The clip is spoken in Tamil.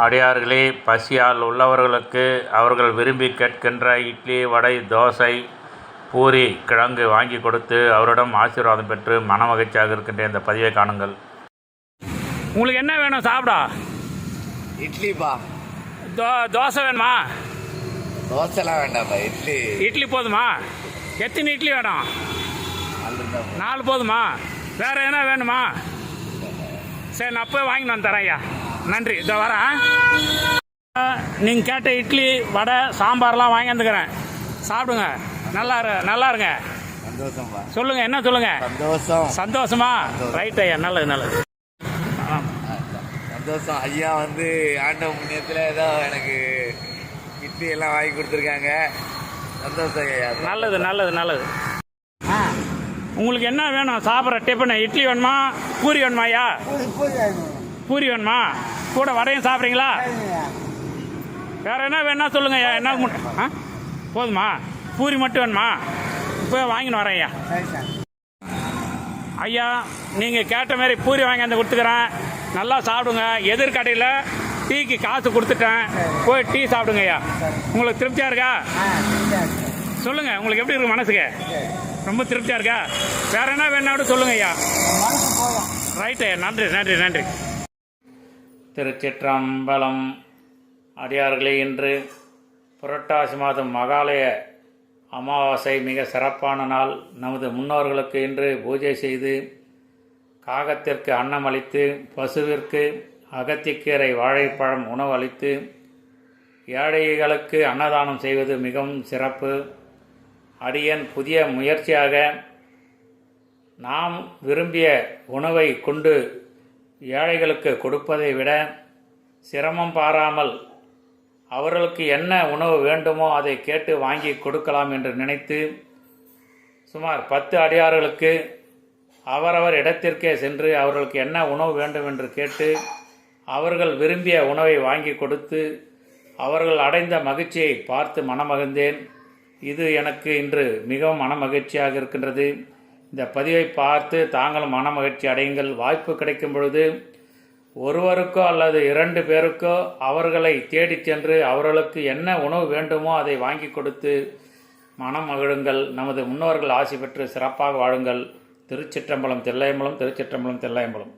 அடியார்களே, பசியால் உள்ளவர்களுக்கு அவர்கள் விரும்பி கேட்கின்ற இட்லி, வடை, தோசை, பூரி, கிழங்கு வாங்கி கொடுத்து அவரிடம் ஆசீர்வாதம் பெற்று மனமகிழ்ச்சியாக இருக்கின்ற இந்த பதிவை காணுங்கள். உங்களுக்கு என்ன வேணும் சாப்பிட? இட்லிப்பா. தோசை வேணுமா? தோசைலாம் வேண்டாம்ப்பா, இட்லி. இட்லி போதுமா? எத்தனை இட்லி வேணும்? 4 போதுமா? வேறு என்ன வேணுமா? சரி, நான் போய் வாங்கிட்டு வந்து தரேன் ஐயா. நன்றி. இதோ வரேன். நீங்கள் கேட்ட இட்லி, வடை, சாம்பார்லாம் வாங்கி வந்துக்கிறேன். சாப்பிடுங்க. நல்லா இருங்க. சந்தோஷம்பா. சொல்லுங்கள், என்ன சொல்லுங்கள்? சந்தோஷமா? ரைட் ஐயா, நல்லது. சந்தோஷம். ஐயா ஆண்ட புண்ணியத்தில் ஏதோ எனக்கு இட்லி எல்லாம் வாங்கி கொடுத்துருக்காங்க. சந்தோஷம் ஐயா. நல்லது. உங்களுக்கு என்ன வேணும் சாப்பிட்ற டிஃபன்? இட்லி வேணுமா, பூரி வேணுமா ஐயா? பூரி வேணுமா? கூட வடையும் சாப்பிட்றீங்களா? வேறு என்ன வேணா சொல்லுங்க ஐயா. என்ன போதுமா? பூரி மட்டும் வேணுமா? இப்போ வாங்கின்னு வரேன் ஐயா. ஐயா, நீங்கள் கேட்ட மாதிரி பூரி வாங்கி வந்து கொடுத்துக்கிறேன். நல்லா சாப்பிடுங்க. எதிர்கடையில் டீக்கு காசு கொடுத்துட்டேன். போய் டீ சாப்பிடுங்க ஐயா. உங்களுக்கு திருப்தியாக இருக்கா? சொல்லுங்கள், உங்களுக்கு எப்படி இருக்கு மனசுக்கு? ரொம்ப திருப்தியாக இருக்கா? வேறு என்ன வேணாலும் சொல்லுங்க ஐயா. ரைட்டு ஐயா. நன்றி. திருச்சிற்றம்பலம். அடியார்களே, இன்று புரட்டாசி மாதம் மகாலய அமாவாசை மிக சிறப்பான நாள். நமது முன்னோர்களுக்கு இன்று பூஜை செய்து, காகத்திற்கு அன்னம் அளித்து, பசுவிற்கு அகத்திக்கீரை வாழைப்பழம் உணவு அளித்து, ஏழைகளுக்கு அன்னதானம் செய்வது மிகவும் சிறப்பு. அடியன் புதிய முயற்சியாக நாம் விரும்பிய உணவை கொண்டு ஏழைகளுக்கு கொடுப்பதை விட சிரமம் பாராமல் அவர்களுக்கு என்ன உணவு வேண்டுமோ அதை கேட்டு வாங்கி கொடுக்கலாம் என்று நினைத்து சுமார் 10 அடியார்களுக்கு அவரவர் இடத்திற்கே சென்று அவர்களுக்கு என்ன உணவு வேண்டும் என்று கேட்டு அவர்கள் விரும்பிய உணவை வாங்கி கொடுத்து அவர்கள் அடைந்த மகிழ்ச்சியை பார்த்து மனமகிழ்ந்தேன். இது எனக்கு இன்று மிகவும் மனமகிழ்ச்சியாக இருக்கின்றது. இந்த பதிவை பார்த்து தாங்களும் மனமகிழ்ச்சி அடையுங்கள். வாய்ப்பு கிடைக்கும் பொழுது ஒருவருக்கோ அல்லது 2 பேருக்கோ அவர்களை தேடிச் சென்று அவர்களுக்கு என்ன உணவு வேண்டுமோ அதை வாங்கி கொடுத்து மனம் மகிழுங்கள். நமது முன்னோர்கள் ஆசி பெற்று சிறப்பாக வாழுங்கள். திருச்சிற்றம்பலம் தில்லையம்பலம்.